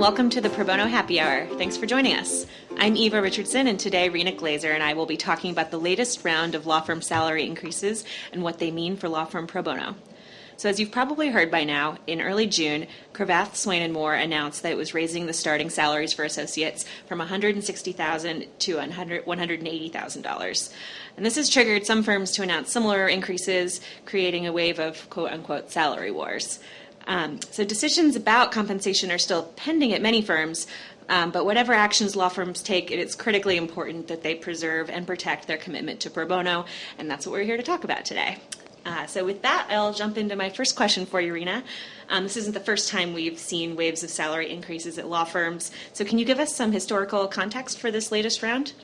welcome to the Pro Bono Happy Hour. Thanks for joining us. I'm Eva Richardson, and today Rena Glazer and I will be talking about the latest round of law firm salary increases and what they mean for law firm pro bono. So as you've probably heard by now, in early June, Cravath, Swaine & Moore announced that it was raising the starting salaries for associates from $160,000 to $180,000. And this has triggered some firms to announce similar increases, creating a wave of quote-unquote salary wars. So decisions about compensation are still pending at many firms, but whatever actions law firms take, it is critically important that they preserve and protect their commitment to pro bono, and that's what we're here to talk about today. So with that, I'll jump into my first question for you, Rena. This isn't the first time we've seen waves of salary increases at law firms, so can you give us some historical context for this latest round?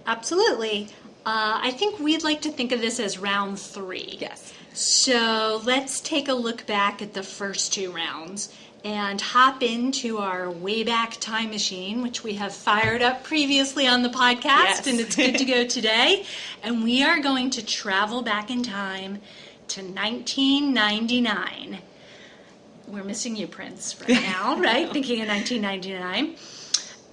Absolutely. I think we'd like to think of this as round 3. Yes. So let's take a look back at the first 2 rounds and hop into our Wayback Time Machine, which we have fired up previously on the podcast, yes. And it's good to go today. And we are going to travel back in time to 1999. We're missing you, Prince, right now, right? Thinking of 1999.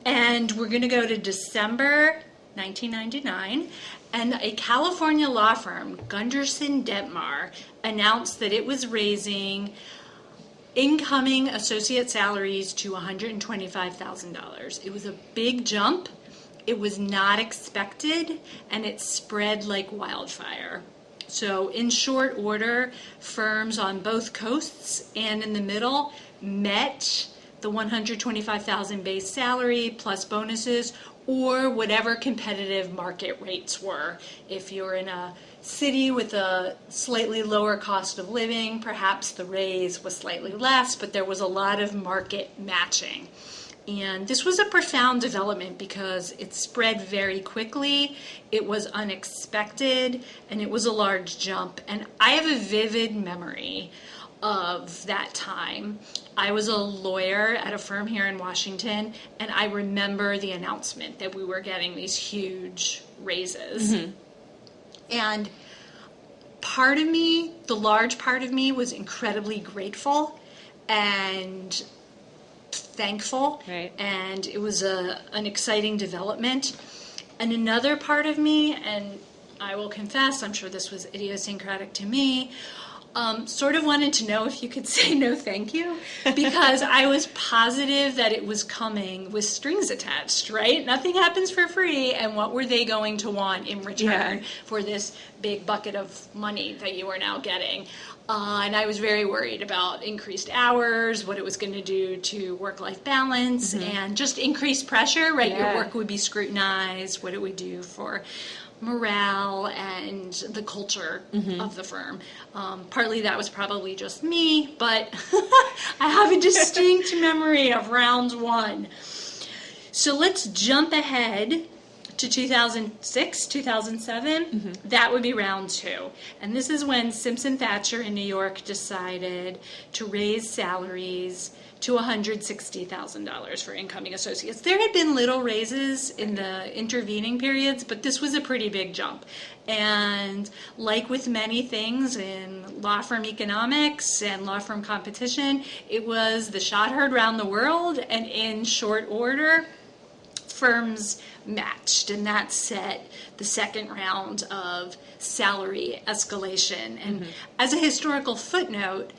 And we're going to go to December 1999. And a California law firm, Gunderson Detmar, announced that it was raising incoming associate salaries to $125,000. It was a big jump. It was not expected, and it spread like wildfire. So in short order, firms on both coasts and in the middle met the $125,000 base salary plus bonuses, or whatever competitive market rates were. If you're in a city with a slightly lower cost of living, perhaps the raise was slightly less, but there was a lot of market matching. And this was a profound development because it spread very quickly, it was unexpected, and it was a large jump. And I have a vivid memory of that time. I was a lawyer at a firm here in Washington, and I remember the announcement that we were getting these huge raises. Mm-hmm. And part of me, the large part of me, was incredibly grateful and thankful, right. And it was an exciting development. And another part of me, and I will confess, I'm sure this was idiosyncratic to me, sort of wanted to know if you could say no thank you, because I was positive that it was coming with strings attached, right? Nothing happens for free, and what were they going to want in return for this big bucket of money that you are now getting? And I was very worried about increased hours, what it was going to do to work-life balance, mm-hmm. and just increased pressure, right? Yeah. Your work would be scrutinized, what it would do for morale and the culture mm-hmm. of the firm. Partly that was probably just me, but I have a distinct memory of round 1. So let's jump ahead to 2006, 2007. Mm-hmm. That would be round 2. And this is when Simpson Thacher in New York decided to raise salaries to $160,000 for incoming associates. There had been little raises in the intervening periods, but this was a pretty big jump. And like with many things in law firm economics and law firm competition, it was the shot heard round the world, and in short order, firms matched, and that set the second round of salary escalation. And mm-hmm. as a historical footnote,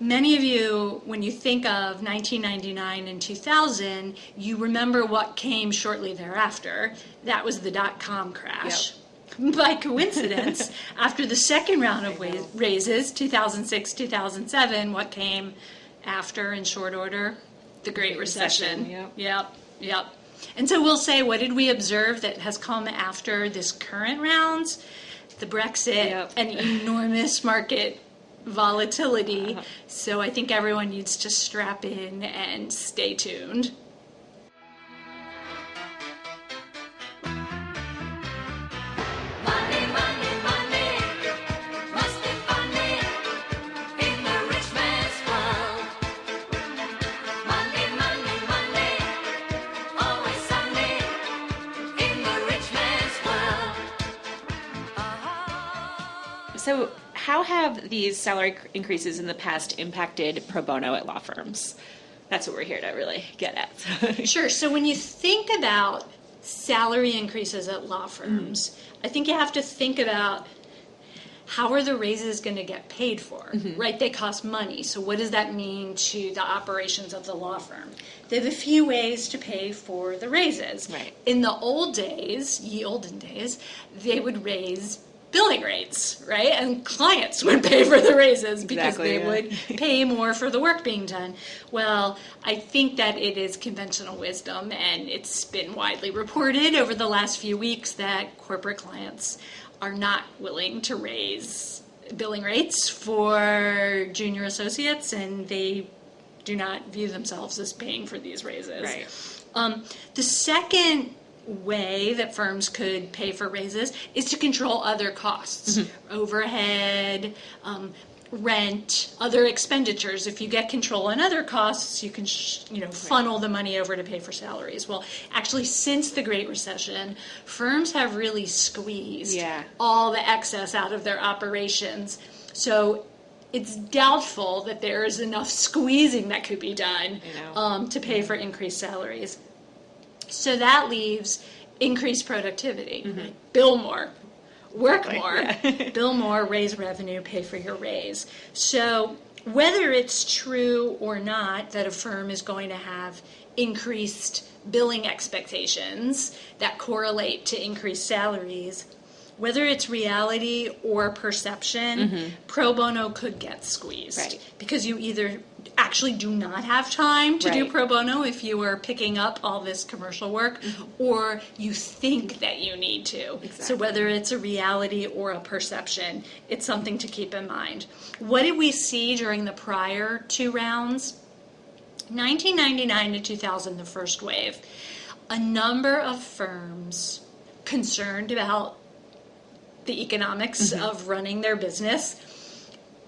many of you, when you think of 1999 and 2000, you remember what came shortly thereafter. That was the dot-com crash. Yep. By coincidence, after the second round of raises, 2006, 2007, what came after in short order? The Great Recession. Yep. And so we'll say, what did we observe that has come after this current round? The Brexit and enormous market volatility. So I think everyone needs to strap in and stay tuned. So how have these salary increases in the past impacted pro bono at law firms? That's what we're here to really get at. Sure. So when you think about salary increases at law firms, I think you have to think about how are the raises going to get paid for, right? They cost money. So what does that mean to the operations of the law firm? They have a few ways to pay for the raises. Right. In the old days, ye olden days, they would raise billing rates, right? And clients would pay for the raises because they would pay more for the work being done. Well, I think that it is conventional wisdom, and it's been widely reported over the last few weeks that corporate clients are not willing to raise billing rates for junior associates, and they do not view themselves as paying for these raises. Right. The second way that firms could pay for raises is to control other costs, overhead, rent, other expenditures. If you get control on other costs, you can funnel the money over to pay for salaries. Well, actually, since the Great Recession, firms have really squeezed all the excess out of their operations. So it's doubtful that there is enough squeezing that could be done to pay for increased salaries. So that leaves increased productivity. Bill more. Work more, bill more, raise revenue, pay for your raise. So whether it's true or not that a firm is going to have increased billing expectations that correlate to increased salaries, whether it's reality or perception, pro bono could get squeezed. Because you either actually do not have time to do pro bono if you are picking up all this commercial work, or you think that you need to. So whether it's a reality or a perception, it's something to keep in mind. What did we see during the prior two rounds? 1999 to 2000, the first wave, a number of firms concerned about the economics of running their business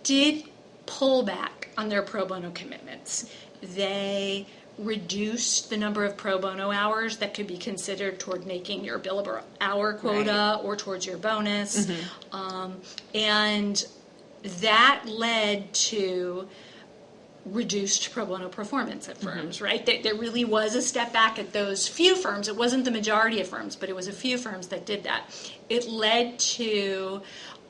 did pull back on their pro bono commitments. They reduced the number of pro bono hours that could be considered toward making your billable hour quota or towards your bonus. And that led to reduced pro bono performance at firms, right? There really was a step back at those few firms. It wasn't the majority of firms, but it was a few firms that did that. It led to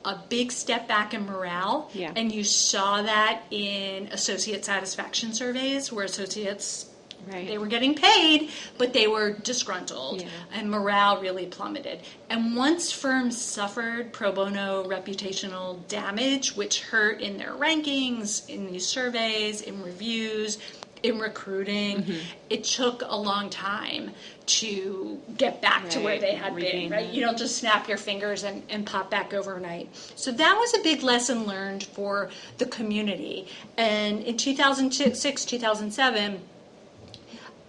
a big step back in morale, and you saw that in associate satisfaction surveys where associates, they were getting paid, but they were disgruntled, and morale really plummeted. And once firms suffered pro bono reputational damage, which hurt in their rankings, in these surveys, in reviews, in recruiting, it took a long time to get back to where they had been, right? You don't just snap your fingers and pop back overnight. So that was a big lesson learned for the community. And in 2006, 2007,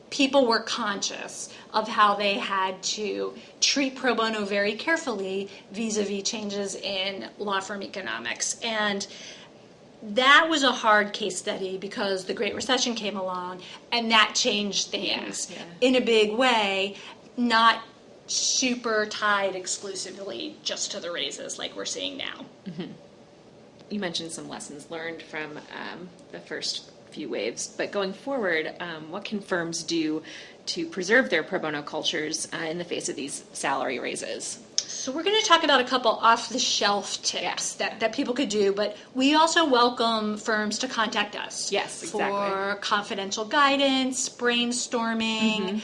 people were conscious of how they had to treat pro bono very carefully vis-a-vis changes in law firm economics. And that was a hard case study because the Great Recession came along and that changed things in a big way, not super tied exclusively just to the raises like we're seeing now. You mentioned some lessons learned from the first few waves, but going forward, what can firms do to preserve their pro bono cultures in the face of these salary raises? So we're going to talk about a couple off-the-shelf tips that people could do, but we also welcome firms to contact us for confidential guidance, brainstorming,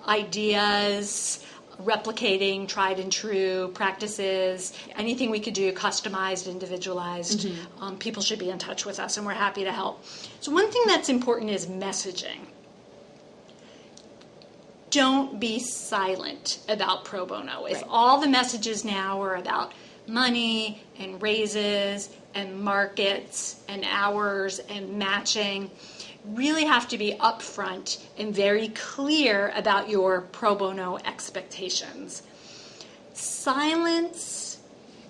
ideas, replicating tried and true practices, anything we could do customized, individualized. People should be in touch with us, and we're happy to help. So one thing that's important is messaging. Don't be silent about pro bono. If all the messages now are about money and raises and markets and hours and matching, really have to be upfront and very clear about your pro bono expectations. Silence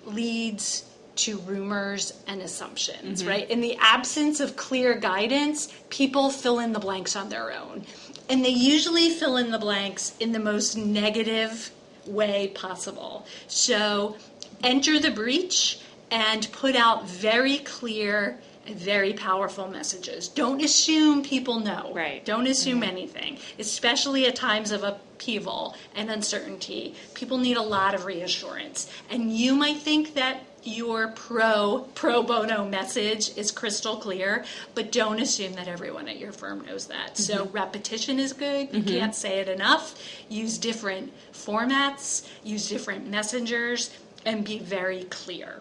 leads to rumors and assumptions, right? In the absence of clear guidance, people fill in the blanks on their own. And they usually fill in the blanks in the most negative way possible. So enter the breach and put out very clear very powerful messages. Don't assume people know. Right. Don't assume anything, especially at times of upheaval and uncertainty. People need a lot of reassurance. And you might think that your pro bono message is crystal clear, but don't assume that everyone at your firm knows that. So repetition is good. You can't say it enough. Use different formats, use different messengers, and be very clear.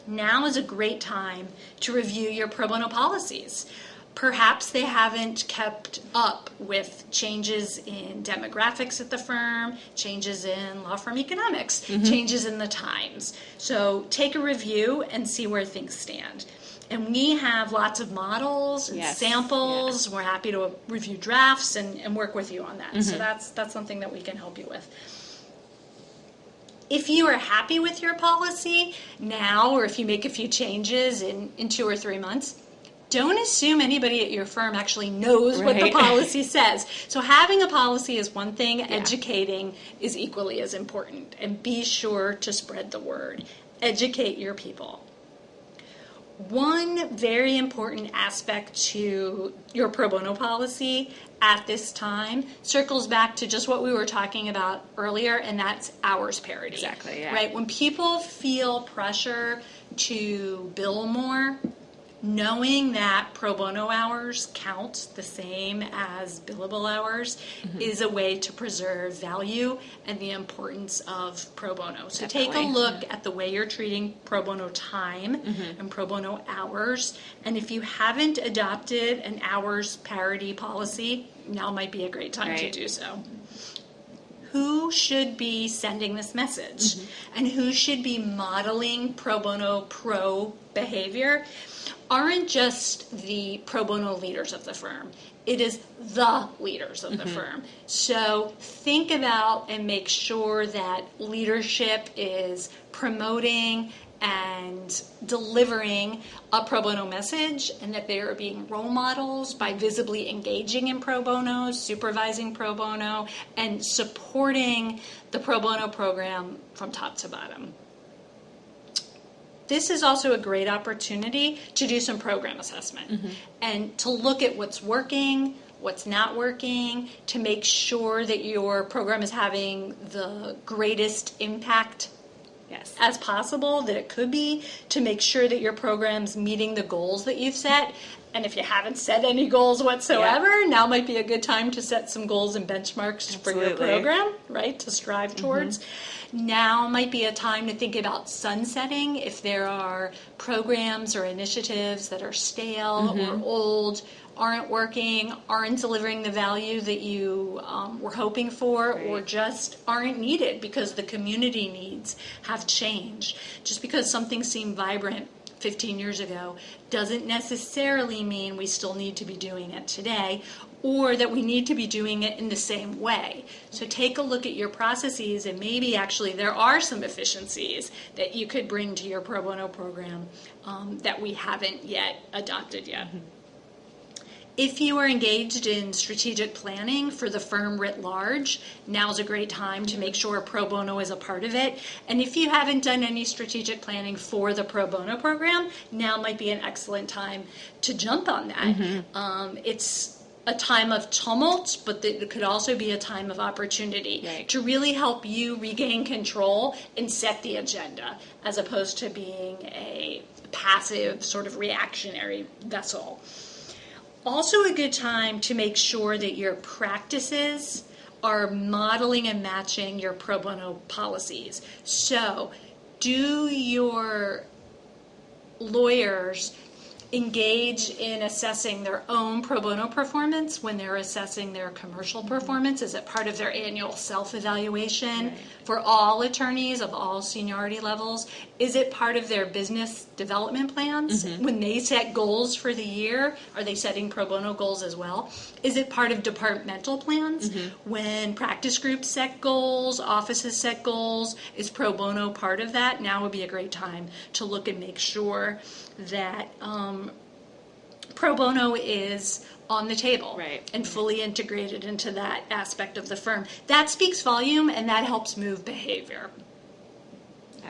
Now is a great time to review your pro bono policies. Perhaps they haven't kept up with changes in demographics at the firm, changes in law firm economics, changes in the times. So take a review and see where things stand. And we have lots of models and samples. Yeah. We're happy to review drafts and work with you on that. So that's something that we can help you with. If you are happy with your policy now, or if you make a few changes in 2 or 3 months, don't assume anybody at your firm actually knows what the policy says. So having a policy is one thing, educating is equally as important. And be sure to spread the word. Educate your people. One very important aspect to your pro bono policy at this time circles back to just what we were talking about earlier, and that's hours parity. Exactly, yeah. Right? When people feel pressure to bill more, knowing that pro bono hours count the same as billable hours is a way to preserve value and the importance of pro bono. So take a look at the way you're treating pro bono time and pro bono hours. And if you haven't adopted an hours parity policy, now might be a great time to do so. Who should be sending this message? And who should be modeling pro bono pro behavior? Aren't just the pro bono leaders of the firm. It is the leaders of the firm. So think about and make sure that leadership is promoting and delivering a pro bono message, and that they are being role models by visibly engaging in pro bono, supervising pro bono, and supporting the pro bono program from top to bottom. This is also a great opportunity to do some program assessment and to look at what's working, what's not working, to make sure that your program is having the greatest impact as possible that it could be, to make sure that your program's meeting the goals that you've set. And if you haven't set any goals whatsoever, now might be a good time to set some goals and benchmarks for your program, right, to strive towards. Now might be a time to think about sunsetting if there are programs or initiatives that are stale or old, aren't working, aren't delivering the value that you were hoping for, or just aren't needed because the community needs have changed. Just because something seemed vibrant 15 years ago doesn't necessarily mean we still need to be doing it today, or that we need to be doing it in the same way. So take a look at your processes, and maybe actually there are some efficiencies that you could bring to your pro bono program that we haven't yet adopted yet. If you are engaged in strategic planning for the firm writ large, now's a great time to make sure pro bono is a part of it. And if you haven't done any strategic planning for the pro bono program, now might be an excellent time to jump on that. It's a time of tumult, but it could also be a time of opportunity to really help you regain control and set the agenda, as opposed to being a passive sort of reactionary vessel. Also a good time to make sure that your practices are modeling and matching your pro bono policies. So, do your lawyers engage in assessing their own pro bono performance when they're assessing their commercial performance? Is it part of their annual self-evaluation for all attorneys of all seniority levels? Is it part of their business development plans? When they set goals for the year, are they setting pro bono goals as well? Is it part of departmental plans? When practice groups set goals, offices set goals, is pro bono part of that? Now would be a great time to look and make sure that pro bono is on the table and fully integrated into that aspect of the firm. That speaks volume, and that helps move behavior.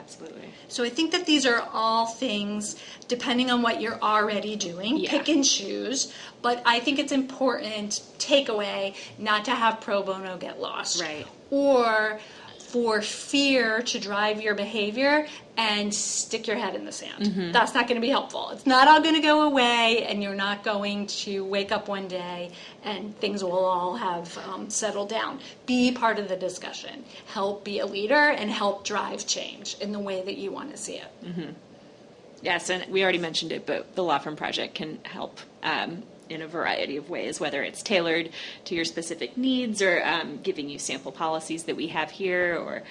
Absolutely. So I think that these are all things, depending on what you're already doing, pick and choose. But I think it's important, takeaway, not to have pro bono get lost. Right. Or for fear to drive your behavior and stick your head in the sand. Mm-hmm. That's not going to be helpful. It's not all going to go away, and you're not going to wake up one day and things will all have settled down. Be part of the discussion. Help be a leader and help drive change in the way that you want to see it. Mm-hmm. Yes, and we already mentioned it, but the Law Firm Project can help in a variety of ways, whether it's tailored to your specific needs or giving you sample policies that we have here or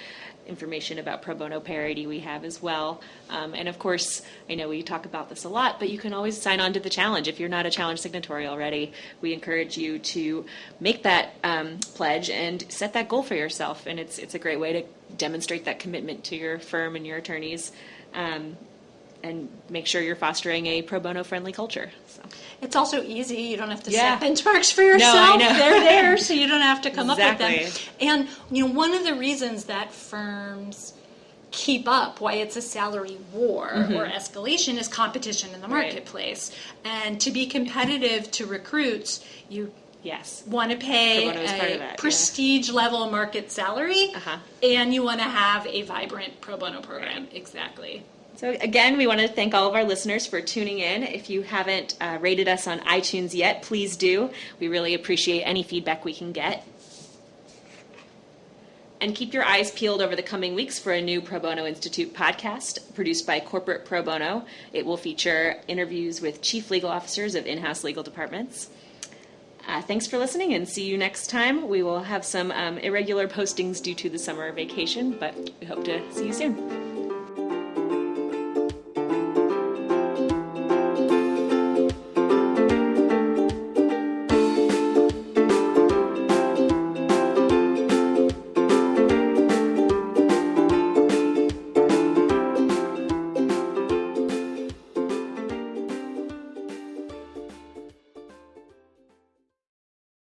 information about pro bono parity we have as well. And of course, I know we talk about this a lot, but you can always sign on to the challenge. If you're not a challenge signatory already, we encourage you to make that pledge and set that goal for yourself. And it's a great way to demonstrate that commitment to your firm and your attorneys. And make sure you're fostering a pro bono friendly culture. So. It's also easy. You don't have to set benchmarks for yourself. No, I know. They're there, so you don't have to come up with them. Exactly. And one of the reasons that firms keep up, why it's a salary war or escalation, is competition in the marketplace. Right. And to be competitive to recruits, you want to pay a prestige level market salary, and you want to have a vibrant pro bono program. Right. Exactly. So again, we want to thank all of our listeners for tuning in. If you haven't rated us on iTunes yet, please do. We really appreciate any feedback we can get. And keep your eyes peeled over the coming weeks for a new Pro Bono Institute podcast produced by Corporate Pro Bono. It will feature interviews with chief legal officers of in-house legal departments. Thanks for listening, and see you next time. We will have some irregular postings due to the summer vacation, but we hope to see you soon.